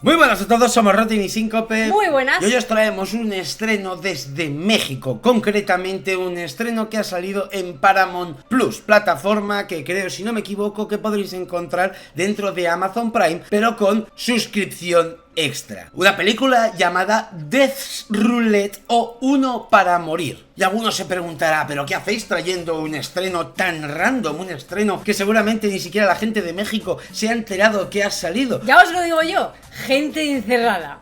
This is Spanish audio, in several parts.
Muy buenas a todos, somos Rotin y Síncope. Muy buenas. Y hoy os traemos un estreno desde México, concretamente un estreno que ha salido en Paramount Plus, plataforma que creo, si no me equivoco, que podréis encontrar dentro de Amazon Prime, pero con suscripción extra. Una película llamada Death's Roulette o Uno para Morir. Y alguno se preguntará, ¿pero qué hacéis trayendo un estreno tan random? Un estreno que seguramente ni siquiera la gente de México se ha enterado que ha salido. Ya os lo digo yo, gente encerrada.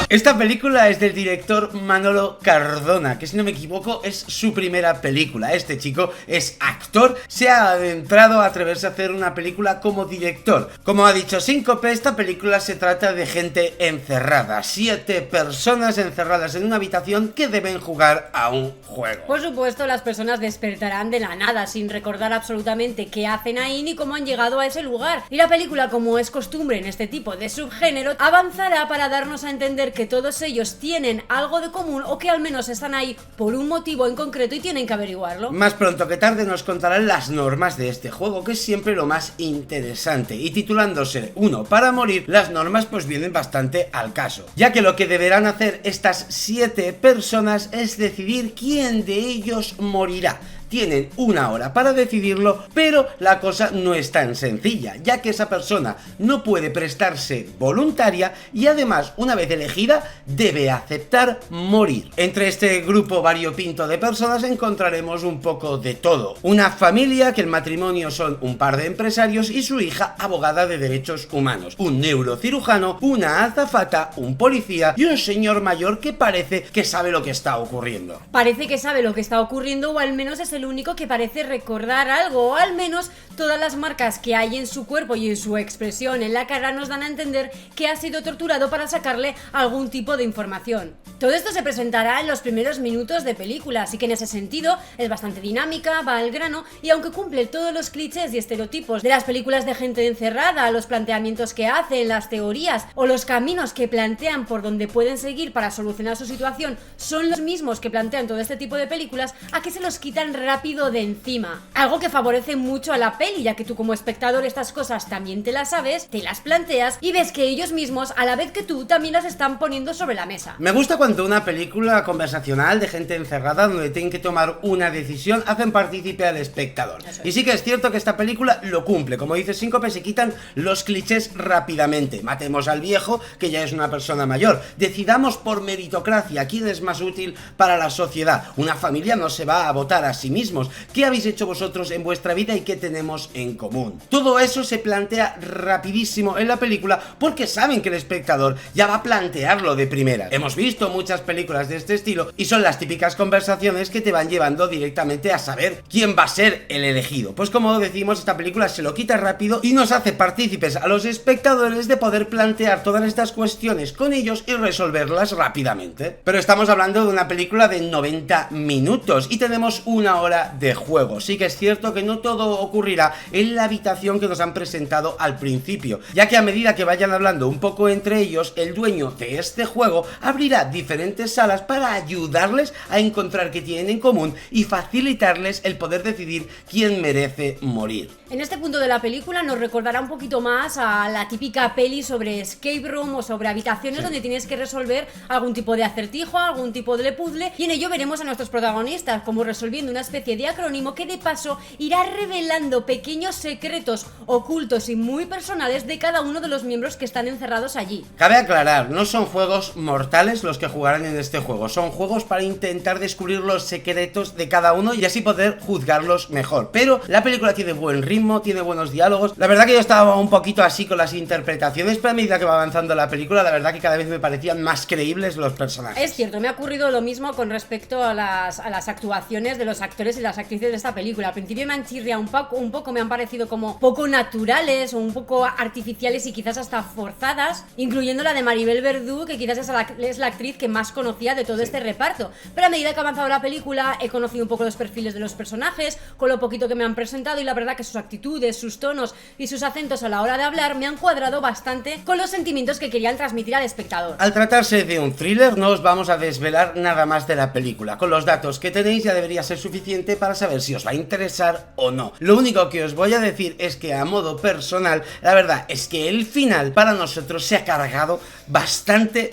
Esta película es del director Manolo Cardona, que si no me equivoco es su primera película. Este chico es actor, se ha adentrado a atreverse a hacer una película como director. Como ha dicho Síncope, esta película se trata de gente encerrada, 7 personas encerradas en una habitación que deben jugar a un juego. Por supuesto, las personas despertarán de la nada sin recordar absolutamente qué hacen ahí ni cómo han llegado a ese lugar. Y la película, como es costumbre en este tipo de subgénero, avanzará para darnos a entender que todos ellos tienen algo de común o que al menos están ahí por un motivo en concreto y tienen que averiguarlo. Más pronto que tarde nos contarán las normas de este juego, que es siempre lo más interesante, y titulándose Uno para Morir, las normas pues vienen bastante al caso, ya que lo que deberán hacer estas 7 personas es decidir quién de ellos morirá. Tienen una hora para decidirlo, pero la cosa no es tan sencilla, ya que esa persona no puede prestarse voluntaria y además, una vez elegida, debe aceptar morir. Entre este grupo variopinto de personas encontraremos un poco de todo. Una familia que el matrimonio son un par de empresarios y su hija abogada de derechos humanos, un neurocirujano, una azafata, un policía y un señor mayor que parece que sabe lo que está ocurriendo. Parece que sabe lo que está ocurriendo, o al menos es el único que parece recordar algo, o al menos todas las marcas que hay en su cuerpo y en su expresión en la cara nos dan a entender que ha sido torturado para sacarle algún tipo de información. Todo esto se presentará en los primeros minutos de película, así que en ese sentido es bastante dinámica, va al grano, y aunque cumple todos los clichés y estereotipos de las películas de gente encerrada, los planteamientos que hacen, las teorías o los caminos que plantean por donde pueden seguir para solucionar su situación son los mismos que plantean todo este tipo de películas, aquí se los quitan rápido de encima. Algo que favorece mucho a la peli, ya que tú como espectador estas cosas también te las sabes, te las planteas y ves que ellos mismos, a la vez que tú, también las están poniendo sobre la mesa. Me gusta cuando una película conversacional de gente encerrada, donde tienen que tomar una decisión, hacen partícipe al espectador. Y sí que es cierto que esta película lo cumple. Como dice Síncope, se quitan los clichés rápidamente. Matemos al viejo, que ya es una persona mayor. Decidamos por meritocracia quién es más útil para la sociedad. Una familia no se va a votar a sí mismos. ¿Qué habéis hecho vosotros en vuestra vida y qué tenemos en común? Todo eso se plantea rapidísimo en la película porque saben que el espectador ya va a plantearlo de primera. Hemos visto muchas películas de este estilo y son las típicas conversaciones que te van llevando directamente a saber quién va a ser el elegido. Pues como decimos, esta película se lo quita rápido y nos hace partícipes a los espectadores de poder plantear todas estas cuestiones con ellos y resolverlas rápidamente. Pero estamos hablando de una película de 90 minutos y tenemos una hora de juego. Sí que es cierto que no todo ocurrirá en la habitación que nos han presentado al principio, ya que a medida que vayan hablando un poco entre ellos, el dueño de este juego abrirá diferentes salas para ayudarles a encontrar qué tienen en común y facilitarles el poder decidir quién merece morir. En este punto de la película nos recordará un poquito más a la típica peli sobre escape room o sobre habitaciones donde tienes que resolver algún tipo de acertijo, algún tipo de puzzle, y en ello veremos a nuestros protagonistas como resolviendo una especie de acrónimo que de paso irá revelando pequeños secretos ocultos y muy personales de cada uno de los miembros que están encerrados allí. Cabe aclarar, no son juegos mortales los que jugarán en este juego, son juegos para intentar descubrir los secretos de cada uno y así poder juzgarlos mejor. Pero la película tiene buen ritmo, tiene buenos diálogos. La verdad que yo estaba un poquito así con las interpretaciones, pero a medida que va avanzando la película, la verdad que cada vez me parecían más creíbles los personajes. Es cierto, me ha ocurrido lo mismo con respecto a las actuaciones de los actores y las actrices de esta película. Al principio me han chirriado un poco, me han parecido como poco naturales o un poco artificiales y quizás hasta forzadas, incluyendo la de Maribel Verdú, que quizás es la actriz que más conocía de todo este reparto. Pero a medida que ha avanzado la película he conocido un poco los perfiles de los personajes, con lo poquito que me han presentado, y la verdad que sus actitudes, sus tonos y sus acentos a la hora de hablar me han cuadrado bastante con los sentimientos que querían transmitir al espectador. Al tratarse de un thriller, no os vamos a desvelar nada más de la película. Con los datos que tenéis ya debería ser suficiente suficiente para saber si os va a interesar o no. Lo único que os voy a decir es que a modo personal, la verdad es que el final para nosotros se ha cargado bastante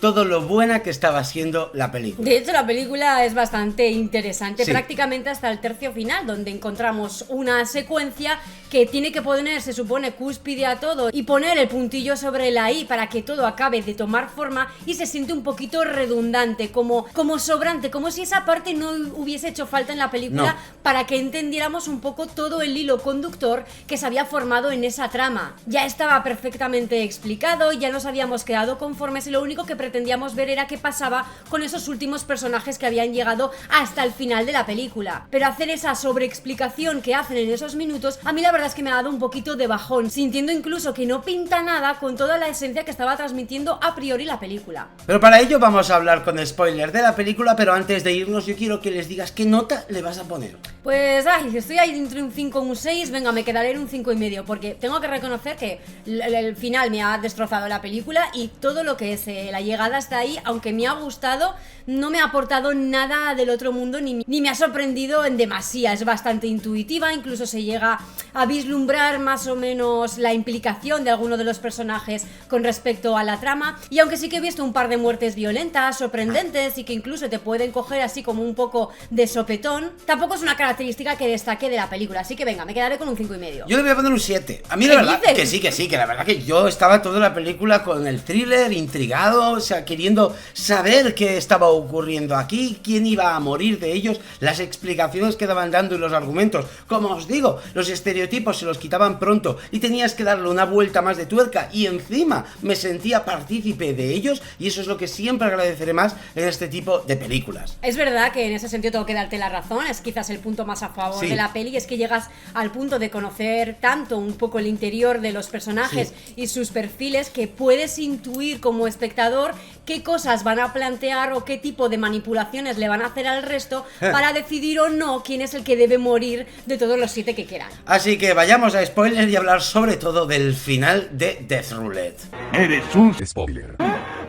todo lo buena que estaba siendo la película. De hecho, la película es bastante interesante, Sí. prácticamente hasta el tercio final, donde encontramos una secuencia que tiene que poner, se supone, cúspide a todo y poner el puntillo sobre la i para que todo acabe de tomar forma, y se siente un poquito redundante, como sobrante, como si esa parte no hubiese hecho falta en la película para que entendiéramos un poco todo el hilo conductor que se había formado en esa trama. Ya estaba perfectamente explicado, ya nos habíamos quedado conformes y lo único que pretendíamos ver era qué pasaba con esos últimos personajes que habían llegado hasta el final de la película. Pero hacer esa sobreexplicación que hacen en esos minutos, a mí la verdad es que me ha dado un poquito de bajón, sintiendo incluso que no pinta nada con toda la esencia que estaba transmitiendo a priori la película. Pero para ello vamos a hablar con spoilers de la película, pero antes de irnos yo quiero que les digas qué nota le vas a poner. Pues, estoy ahí entre un 5 y un 6, venga, me quedaré en un 5,5, porque tengo que reconocer que el final me ha destrozado la película y todo lo que es la llegada hasta ahí, aunque me ha gustado, no me ha aportado nada del otro mundo, ni me ha sorprendido en demasía. Es bastante intuitiva, incluso se llega a vislumbrar más o menos la implicación de alguno de los personajes con respecto a la trama, y aunque sí que he visto un par de muertes violentas, sorprendentes y que incluso te pueden coger así como un poco de sopetón, tampoco es una característica que destaque de la película, así que venga, me quedaré con un 5,5. Yo le voy a poner un 7. A mí la verdad que la verdad que yo estaba toda la película con el thriller, intrigado, o sea, queriendo saber qué estaba ocurriendo aquí, quién iba a morir de ellos, las explicaciones que daban dando y los argumentos. Como os digo, los estereotipos se los quitaban pronto y tenías que darle una vuelta más de tuerca, y encima me sentía partícipe de ellos, y eso es lo que siempre agradeceré más en este tipo de películas. Es verdad que en ese sentido tengo que darte la razón, es quizás el punto más a favor de la peli, es que llegas al punto de conocer tanto un poco el interior de los personajes y sus perfiles, que puedes intuir como espectador qué cosas van a plantear o qué tipo de manipulaciones le van a hacer al resto para decidir o no quién es el que debe morir de todos los 7 que quedan. Así que vayamos a spoiler y hablar sobre todo del final de Death Roulette. Eres un Spoiler.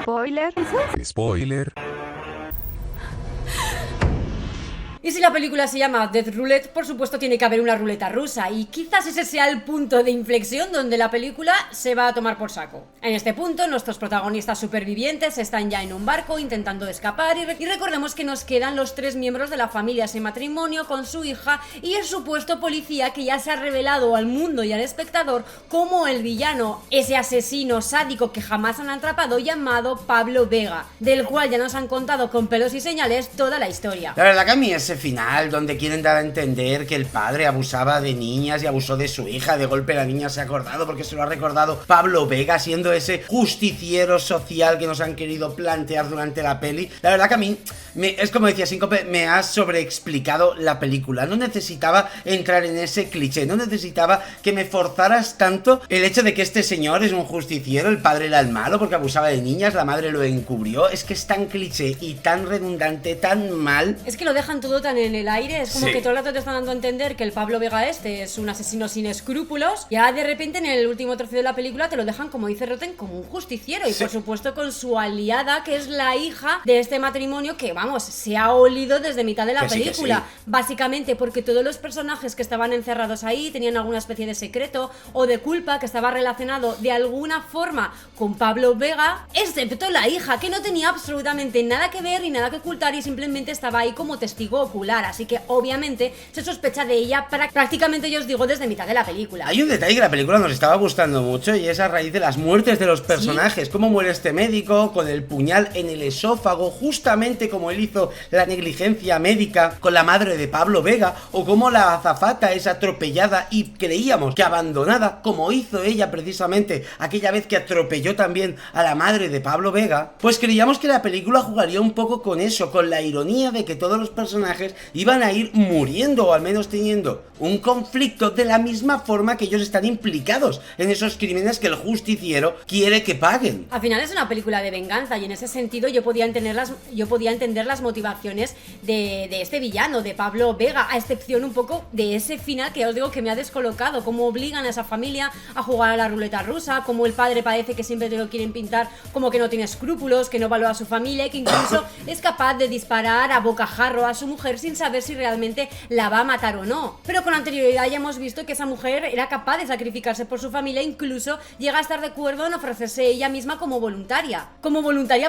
Spoiler. Spoiler. Y si la película se llama Death Roulette, por supuesto tiene que haber una ruleta rusa, y quizás ese sea el punto de inflexión donde la película se va a tomar por saco. En este punto, nuestros protagonistas supervivientes están ya en un barco intentando escapar, y recordemos que nos quedan los 3 miembros de la familia sin matrimonio con su hija y el supuesto policía que ya se ha revelado al mundo y al espectador como el villano, ese asesino sádico que jamás han atrapado, llamado Pablo Vega, del cual ya nos han contado con pelos y señales toda la historia. La verdad que a mí ese final donde quieren dar a entender que el padre abusaba de niñas y abusó de su hija, de golpe la niña se ha acordado porque se lo ha recordado Pablo Vega, siendo ese justiciero social que nos han querido plantear durante la peli. La verdad que a mí, es como decía Síncope, me ha sobreexplicado la película. No necesitaba entrar en ese cliché, no necesitaba que me forzaras tanto el hecho de que este señor es un justiciero, el padre era el malo porque abusaba de niñas, la madre lo encubrió. Es que es tan cliché y tan redundante, tan mal. Es que lo dejan todo tan en el aire, es como Sí. que todo el rato te están dando a entender que el Pablo Vega este es un asesino sin escrúpulos, y ahora de repente en el último tercio de la película te lo dejan, como dice Rotten, como un justiciero, y Sí. por supuesto con su aliada, que es la hija de este matrimonio, que vamos, se ha olido desde mitad de la Que sí, que película, sí. básicamente porque todos los personajes que estaban encerrados ahí tenían alguna especie de secreto o de culpa que estaba relacionado de alguna forma con Pablo Vega, excepto la hija, que no tenía absolutamente nada que ver ni nada que ocultar y simplemente estaba ahí como testigo ocular, así que obviamente se sospecha de ella prácticamente, yo os digo, desde mitad de la película. Hay un detalle que la película nos estaba gustando mucho, y es a raíz de las muertes de los personajes. Cómo muere este médico con el puñal en el esófago, justamente como él hizo la negligencia médica con la madre de Pablo Vega, o cómo la azafata es atropellada y creíamos que abandonada, como hizo ella precisamente aquella vez que atropelló también a la madre de Pablo Vega. Pues creíamos que la película jugaría un poco con eso, con la ironía de que todos los personajes iban a ir muriendo, o al menos teniendo un conflicto de la misma forma que ellos están implicados en esos crímenes que el justiciero quiere que paguen. Al final es una película de venganza, y en ese sentido yo podía entender entender las motivaciones de este villano, de Pablo Vega, a excepción un poco de ese final que ya os digo que me ha descolocado, cómo obligan a esa familia a jugar a la ruleta rusa, cómo el padre parece que siempre te lo quieren pintar como que no tiene escrúpulos, que no valora a su familia y que incluso es capaz de disparar a bocajarro a su mujer sin saber si realmente la va a matar o no. Pero con anterioridad ya hemos visto que esa mujer era capaz de sacrificarse por su familia, incluso llega a estar de acuerdo en ofrecerse ella misma como voluntaria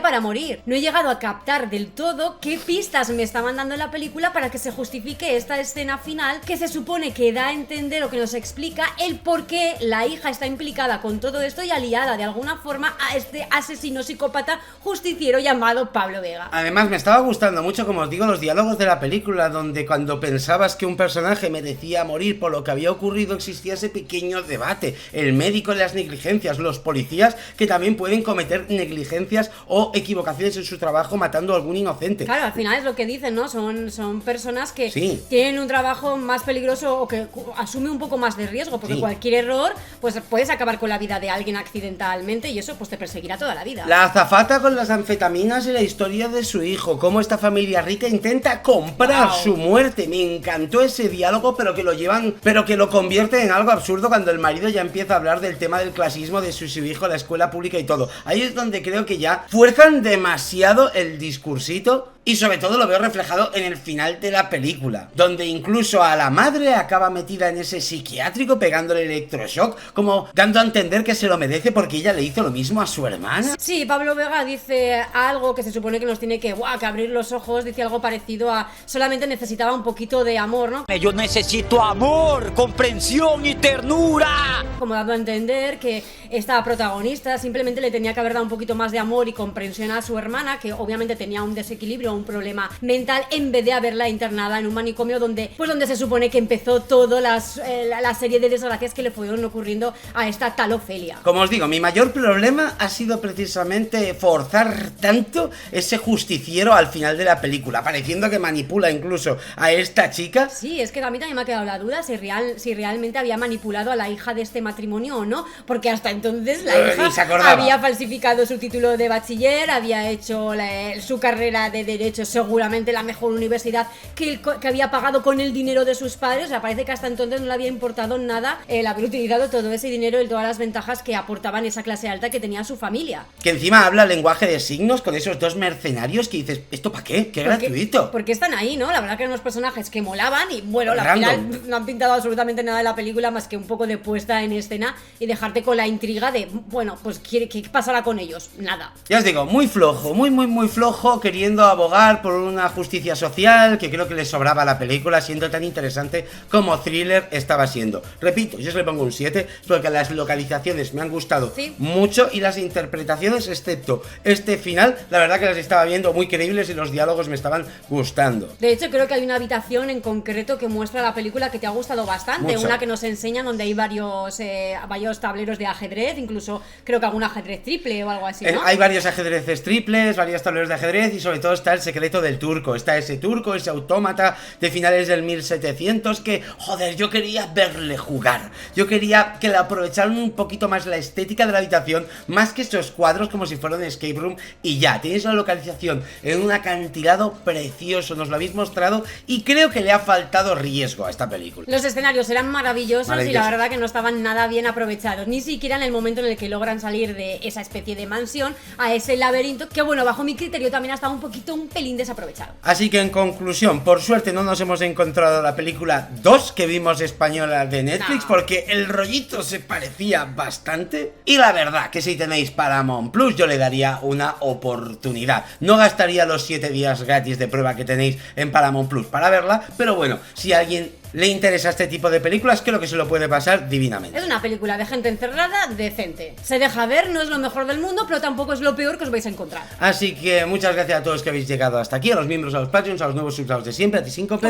para morir. No he llegado a captar del todo qué pistas me estaban dando en la película para que se justifique esta escena final que se supone que da a entender o que nos explica el por qué la hija está implicada con todo esto y aliada de alguna forma a este asesino psicópata justiciero llamado Pablo Vega. Además me estaba gustando mucho, como os digo, los diálogos de la película, donde cuando pensabas que un personaje merecía morir por lo que había ocurrido existía ese pequeño debate, el médico de las negligencias, los policías que también pueden cometer negligencias o equivocaciones en su trabajo matando a algún inocente. Claro, al final es lo que dicen, ¿no? Son personas que sí, tienen un trabajo más peligroso o que asume un poco más de riesgo, porque sí, cualquier error pues puedes acabar con la vida de alguien accidentalmente y eso pues te perseguirá toda la vida. La azafata con las anfetaminas y la historia de su hijo, cómo esta familia rica intenta comprar su muerte. Me encantó ese diálogo, pero que lo convierte en algo absurdo cuando el marido ya empieza a hablar del tema del clasismo de su hijo, la escuela pública y todo. Ahí es donde creo que ya fuerzan demasiado el discursito. Y sobre todo lo veo reflejado en el final de la película, donde incluso a la madre acaba metida en ese psiquiátrico pegándole electroshock, como dando a entender que se lo merece porque ella le hizo lo mismo a su hermana. Sí, Pablo Vega dice algo que se supone que nos tiene que abrir los ojos, dice algo parecido a solamente necesitaba un poquito de amor, ¿no? Yo necesito amor, comprensión y ternura. Como dando a entender que esta protagonista simplemente le tenía que haber dado un poquito más de amor y comprensión a su hermana, que obviamente tenía un desequilibrio, un problema mental, en vez de haberla internada en un manicomio donde se supone que empezó toda la serie de desgracias que le fueron ocurriendo a esta tal Ofelia. Como os digo, mi mayor problema ha sido precisamente forzar tanto ese justiciero al final de la película, pareciendo que manipula incluso a esta chica. Sí, es que a mí también me ha quedado la duda si realmente había manipulado a la hija de este matrimonio o no, porque hasta entonces la hija había falsificado su título de bachiller, había hecho su carrera de derecho, seguramente la mejor universidad que había pagado con el dinero de sus padres. O sea, parece que hasta entonces no le había importado nada el haber utilizado todo ese dinero y todas las ventajas que aportaban esa clase alta que tenía su familia. Que encima habla lenguaje de signos con esos dos mercenarios que dices, ¿esto para qué? ¡Qué gratuito! Porque están ahí, ¿no? La verdad que eran unos personajes que molaban y bueno, al final no han pintado absolutamente nada de la película más que un poco de puesta en escena y dejarte con la intriga de, bueno, pues ¿qué pasará con ellos? Nada. Ya os digo, muy flojo, muy flojo, queriendo abogar por una justicia social que creo que le sobraba a la película, siendo tan interesante como thriller estaba siendo. Repito, yo se le pongo un 7 porque las localizaciones me han gustado mucho y las interpretaciones, excepto este final, la verdad que las estaba viendo muy creíbles y los diálogos me estaban gustando. De hecho, creo que hay una habitación en concreto que muestra la película que te ha gustado bastante, mucho. Una que nos enseña donde hay varios tableros de ajedrez, incluso creo que algún ajedrez triple o algo así, ¿no? Hay varios ajedrezes triples, varios tableros de ajedrez y sobre todo está el secreto del turco. Está ese turco, ese autómata de finales del 1700 que, joder, yo quería verle jugar. Yo quería que le aprovecharan un poquito más la estética de la habitación, más que esos cuadros como si fuera un escape room y ya. Tenéis la localización en un acantilado precioso, nos lo habéis mostrado y creo que le ha faltado riesgo a esta película. Los escenarios eran maravillosos y la verdad que no estaban nada bien aprovechados, ni siquiera en el momento en el que logran salir de esa especie de mansión a ese laberinto que, bueno, bajo mi criterio también ha estado un pelín desaprovechado. Así que en conclusión, por suerte no nos hemos encontrado la película 2 que vimos española de Netflix, porque el rollito se parecía bastante y la verdad que si tenéis Paramount Plus yo le daría una oportunidad. No gastaría los 7 días gratis de prueba que tenéis en Paramount Plus para verla, pero bueno, si a alguien le interesa este tipo de películas, creo que se lo puede pasar divinamente. Es una película de gente encerrada, decente. Se deja ver, no es lo mejor del mundo, pero tampoco es lo peor que os vais a encontrar. Así que muchas gracias a todos que habéis llegado hasta aquí, a los miembros, a los Patreons, a los nuevos subscriptores de siempre, a ti Síncope,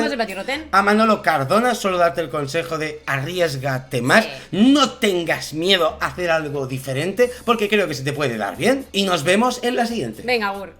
a Manolo Cardona, solo darte el consejo de arriésgate más, no tengas miedo a hacer algo diferente, porque creo que se te puede dar bien, y nos vemos en la siguiente. Venga, Gur.